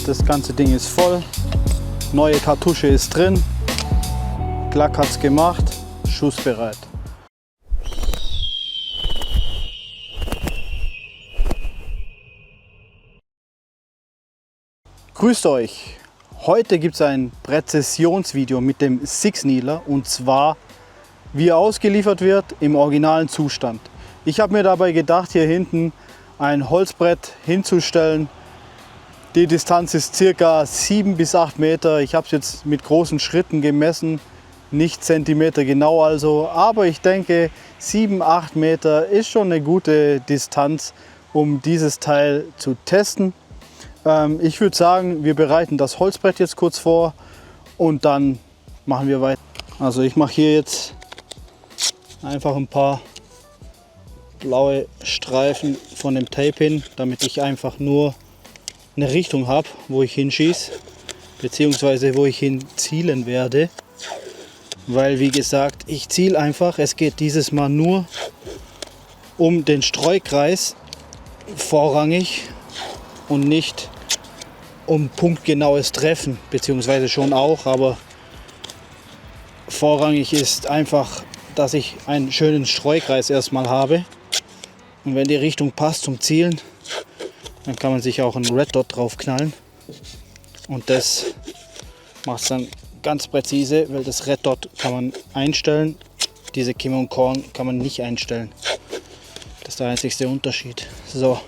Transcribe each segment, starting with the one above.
Das ganze Ding ist voll, neue Kartusche ist drin, Glack hat's gemacht, schussbereit. Grüßt euch! Heute gibt es ein Präzisionsvideo mit dem Six Needler und zwar wie er ausgeliefert wird im originalen Zustand. Ich habe mir dabei gedacht, hier hinten ein Holzbrett hinzustellen. Die Distanz ist circa 7 bis 8 Meter. Ich habe es jetzt mit großen Schritten gemessen, nicht Zentimeter genau also, aber ich denke 7, 8 Meter ist schon eine gute Distanz, um dieses Teil zu testen. Ich würde sagen, wir bereiten das Holzbrett jetzt kurz vor und dann machen wir weiter. Also ich mache hier jetzt einfach ein paar blaue Streifen von dem Tape hin, damit ich einfach nur eine Richtung habe, wo ich hinschieße, beziehungsweise wo ich hin zielen werde. Weil wie gesagt, ich ziele einfach, es geht dieses Mal nur um den Streukreis vorrangig und nicht um punktgenaues Treffen, beziehungsweise schon auch, aber vorrangig ist einfach, dass ich einen schönen Streukreis erstmal habe. Und wenn die Richtung passt zum Zielen, dann kann man sich auch einen Red Dot drauf knallen. Und das macht es dann ganz präzise, weil das Red Dot kann man einstellen. Diese Kim & Korn kann man nicht einstellen. Das ist der einzigste Unterschied. So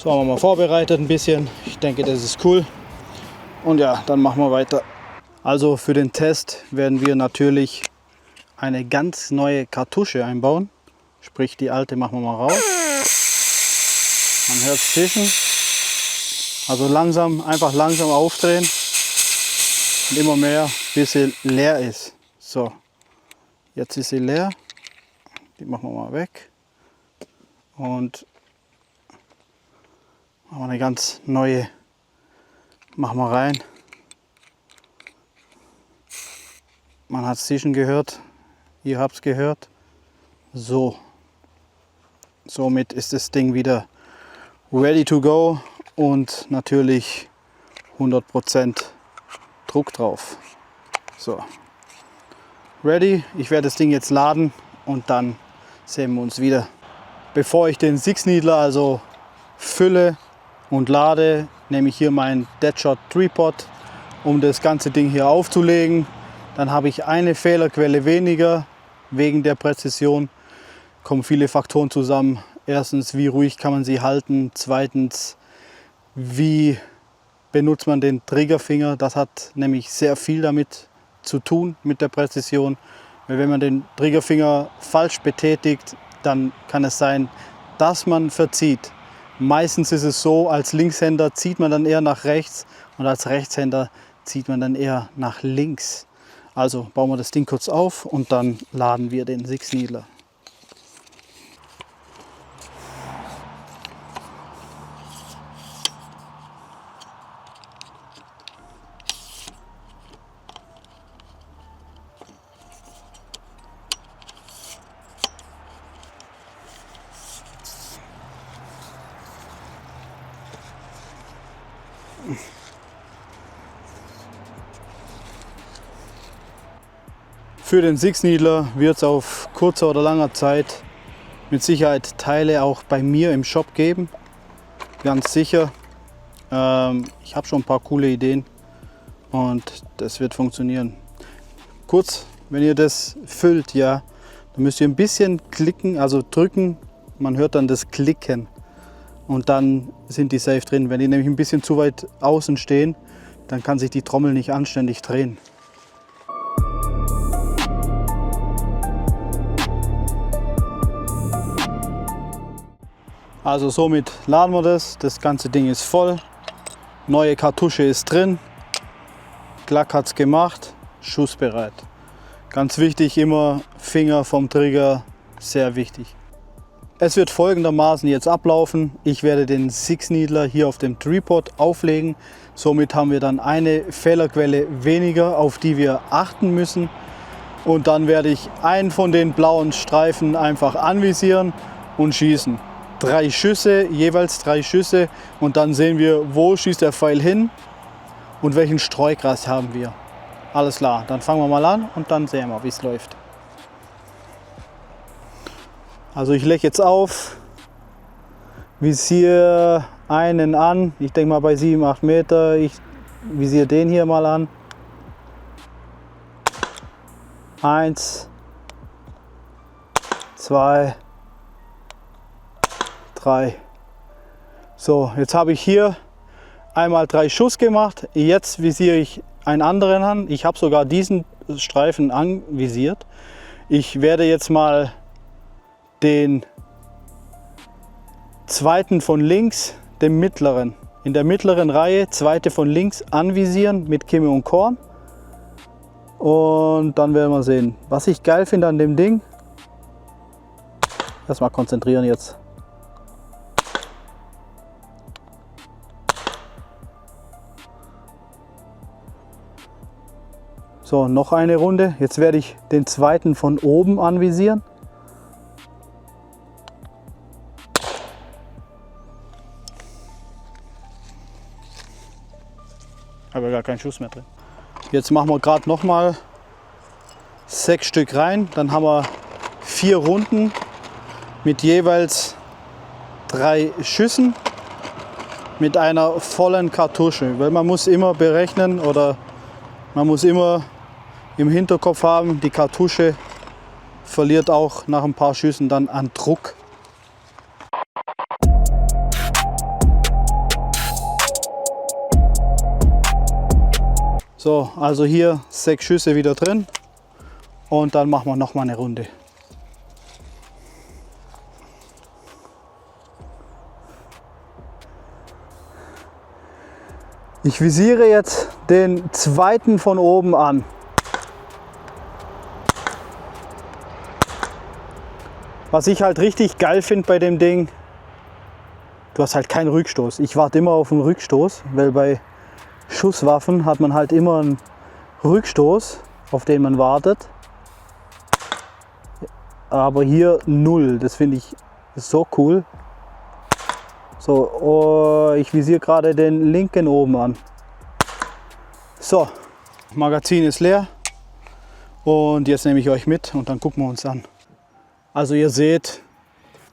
haben wir mal vorbereitet ein bisschen. Ich denke, das ist cool. Und ja, dann machen wir weiter. Also für den Test werden wir natürlich eine ganz neue Kartusche einbauen. Sprich, die alte machen wir mal raus. Man hört es zischen. Also langsam, einfach langsam aufdrehen. Und immer mehr, bis sie leer ist. So, jetzt ist sie leer. Die machen wir mal weg. Und machen wir eine ganz neue, machen wir rein. Man hat es zischen gehört. Ihr habt es gehört. So. Somit ist das Ding wieder ready to go und natürlich 100% Druck drauf. So, ready. Ich werde das Ding jetzt laden und dann sehen wir uns wieder. Bevor ich den Six Needler also fülle und lade, nehme ich hier meinen Deadshot Tripod, um das ganze Ding hier aufzulegen. Dann habe ich eine Fehlerquelle weniger wegen der Präzision. Kommen viele Faktoren zusammen. Erstens, wie ruhig kann man sie halten? Zweitens, wie benutzt man den Triggerfinger? Das hat nämlich sehr viel damit zu tun, mit der Präzision. Weil wenn man den Triggerfinger falsch betätigt, dann kann es sein, dass man verzieht. Meistens ist es so, als Linkshänder zieht man dann eher nach rechts und als Rechtshänder zieht man dann eher nach links. Also bauen wir das Ding kurz auf und dann laden wir den Six Needler. Für den Six Needler wird es auf kurzer oder langer Zeit mit Sicherheit Teile auch bei mir im Shop geben. Ganz sicher. Ich habe schon ein paar coole Ideen und das wird funktionieren. Kurz, wenn ihr das füllt, ja, dann müsst ihr ein bisschen klicken, also drücken. Man hört dann das Klicken und dann sind die safe drin. Wenn die nämlich ein bisschen zu weit außen stehen, dann kann sich die Trommel nicht anständig drehen. Also somit laden wir das. Das ganze Ding ist voll. Neue Kartusche ist drin. Glock hat es gemacht. Schussbereit. Ganz wichtig, immer Finger vom Trigger. Sehr wichtig. Es wird folgendermaßen jetzt ablaufen. Ich werde den Six Needler hier auf dem Tripod auflegen. Somit haben wir dann eine Fehlerquelle weniger, auf die wir achten müssen. Und dann werde ich einen von den blauen Streifen einfach anvisieren und schießen. 3 Schüsse, jeweils 3 Schüsse. Und dann sehen wir, wo schießt der Pfeil hin und welchen Streukreis haben wir. Alles klar, dann fangen wir mal an und dann sehen wir, wie es läuft. Also ich lege jetzt auf, visiere einen an, ich denke mal bei 7-8 Meter, ich visiere den hier mal an. 1, 2, 3. So, jetzt habe ich hier einmal 3 Schuss gemacht, jetzt visiere ich einen anderen an. Ich habe sogar diesen Streifen anvisiert. Ich werde jetzt mal den zweiten von links, den mittleren, in der mittleren Reihe, zweite von links anvisieren mit Kimme und Korn. Und dann werden wir sehen. Was ich geil finde an dem Ding, erstmal konzentrieren jetzt. So, noch eine Runde. Jetzt werde ich den zweiten von oben anvisieren. Aber gar keinen Schuss mehr drin. Jetzt machen wir gerade noch mal 6 Stück rein. Dann haben wir 4 Runden mit jeweils 3 Schüssen mit einer vollen Kartusche. Weil man muss immer berechnen oder man muss immer im Hinterkopf haben, die Kartusche verliert auch nach ein paar Schüssen dann an Druck. So, also hier 6 Schüsse wieder drin und dann machen wir noch mal eine Runde. Ich visiere jetzt den zweiten von oben an. Was ich halt richtig geil finde bei dem Ding, du hast halt keinen Rückstoß. Ich warte immer auf einen Rückstoß, weil bei Schusswaffen hat man halt immer einen Rückstoß, auf den man wartet. Aber hier 0, das finde ich so cool. So, oh, ich visiere gerade den linken oben an. So, Magazin ist leer und jetzt nehme ich euch mit und dann gucken wir uns an. Also ihr seht,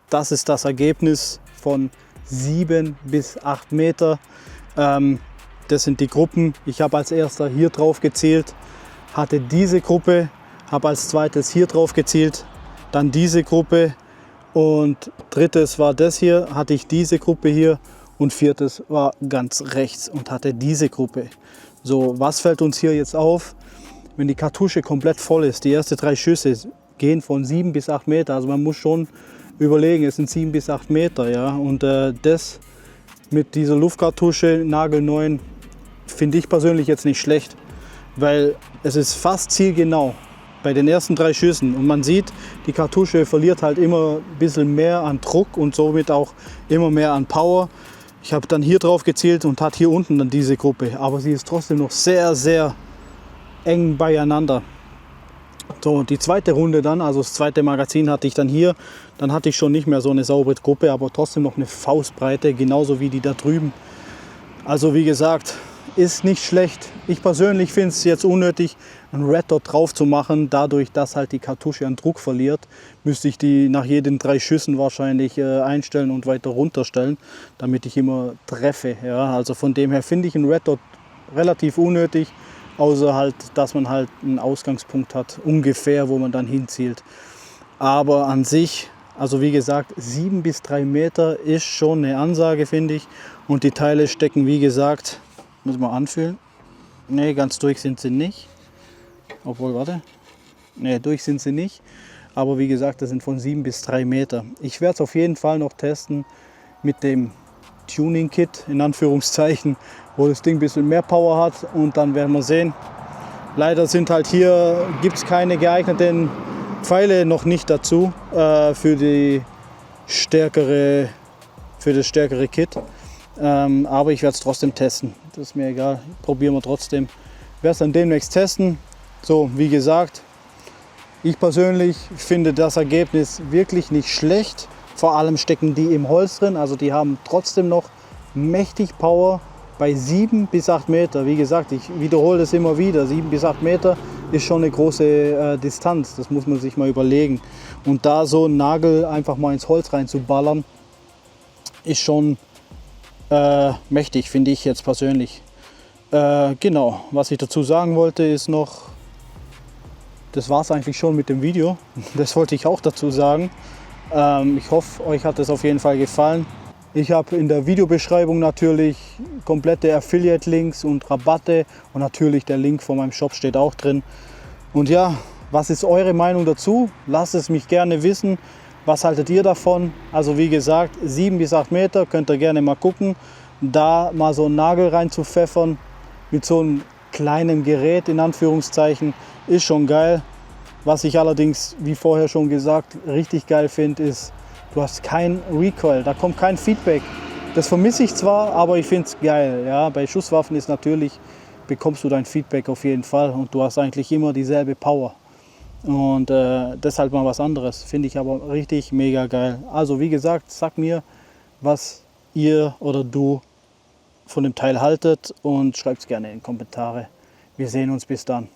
das ist das Ergebnis von 7 bis 8 Meter. Das sind die Gruppen. Ich habe als erster hier drauf gezielt, hatte diese Gruppe, habe als zweites hier drauf gezielt, dann diese Gruppe und drittes war das hier, hatte ich diese Gruppe hier und viertes war ganz rechts und hatte diese Gruppe. So, was fällt uns hier jetzt auf? Wenn die Kartusche komplett voll ist, die ersten 3 Schüsse gehen von 7 bis 8 Meter, also man muss schon überlegen, es sind 7 bis 8 Meter, ja, und das mit dieser Luftkartusche nagelneuen finde ich persönlich jetzt nicht schlecht, weil es ist fast zielgenau bei den ersten 3 Schüssen und man sieht, die Kartusche verliert halt immer ein bisschen mehr an Druck und somit auch immer mehr an Power. Ich habe dann hier drauf gezielt und hat hier unten dann diese Gruppe, aber sie ist trotzdem noch sehr, sehr eng beieinander. So, die zweite Runde dann, also das zweite Magazin hatte ich dann hier, dann hatte ich schon nicht mehr so eine saubere Gruppe, aber trotzdem noch eine Faustbreite, genauso wie die da drüben. Also wie gesagt, ist nicht schlecht. Ich persönlich finde es jetzt unnötig, einen Red Dot drauf zu machen. Dadurch, dass halt die Kartusche an Druck verliert, müsste ich die nach jeden 3 Schüssen wahrscheinlich einstellen und weiter runterstellen, damit ich immer treffe. Ja, also von dem her finde ich einen Red Dot relativ unnötig, außer halt, dass man halt einen Ausgangspunkt hat, ungefähr, wo man dann hinzielt. Aber an sich, also wie gesagt, 7 bis 3 Meter ist schon eine Ansage, finde ich. Und die Teile stecken, wie gesagt, muss man anfühlen. Ne, ganz durch sind sie nicht. Obwohl, warte. Ne, durch sind sie nicht. Aber wie gesagt, das sind von 7 bis 3 Meter. Ich werde es auf jeden Fall noch testen. mit dem Tuning-Kit, in Anführungszeichen, wo das Ding ein bisschen mehr Power hat und dann werden wir sehen. Leider sind halt hier, gibt es keine geeigneten Pfeile noch nicht dazu für das stärkere Kit. Aber ich werde es trotzdem testen. Das ist mir egal. Probieren wir trotzdem. Ich werde es dann demnächst testen. So, wie gesagt, ich persönlich finde das Ergebnis wirklich nicht schlecht. Vor allem stecken die im Holz drin. Also die haben trotzdem noch mächtig Power bei 7 bis 8 Meter. Wie gesagt, ich wiederhole das immer wieder. 7 bis 8 Meter ist schon eine große Distanz. Das muss man sich mal überlegen. Und da so einen Nagel einfach mal ins Holz reinzuballern, ist schon mächtig, finde ich jetzt persönlich. Genau, was ich dazu sagen wollte, ist noch, das war es eigentlich schon mit dem Video. Das wollte ich auch dazu sagen. Ich hoffe, euch hat es auf jeden Fall gefallen. Ich habe in der Videobeschreibung natürlich komplette Affiliate-Links und Rabatte und natürlich der Link von meinem Shop steht auch drin. Und ja, was ist eure Meinung dazu? Lasst es mich gerne wissen. Was haltet ihr davon? Also wie gesagt, 7 bis 8 Meter, könnt ihr gerne mal gucken. Da mal so einen Nagel rein zu pfeffern mit so einem kleinen Gerät in Anführungszeichen ist schon geil. Was ich allerdings, wie vorher schon gesagt, richtig geil finde, ist, du hast kein Recoil, da kommt kein Feedback. Das vermisse ich zwar, aber ich finde es geil. Ja? Bei Schusswaffen ist natürlich, bekommst du dein Feedback auf jeden Fall und du hast eigentlich immer dieselbe Power. Und deshalb mal was anderes, finde ich aber richtig mega geil. Also wie gesagt, sag mir, was ihr oder du von dem Teil haltet und schreibt es gerne in die Kommentare. Wir sehen uns, bis dann.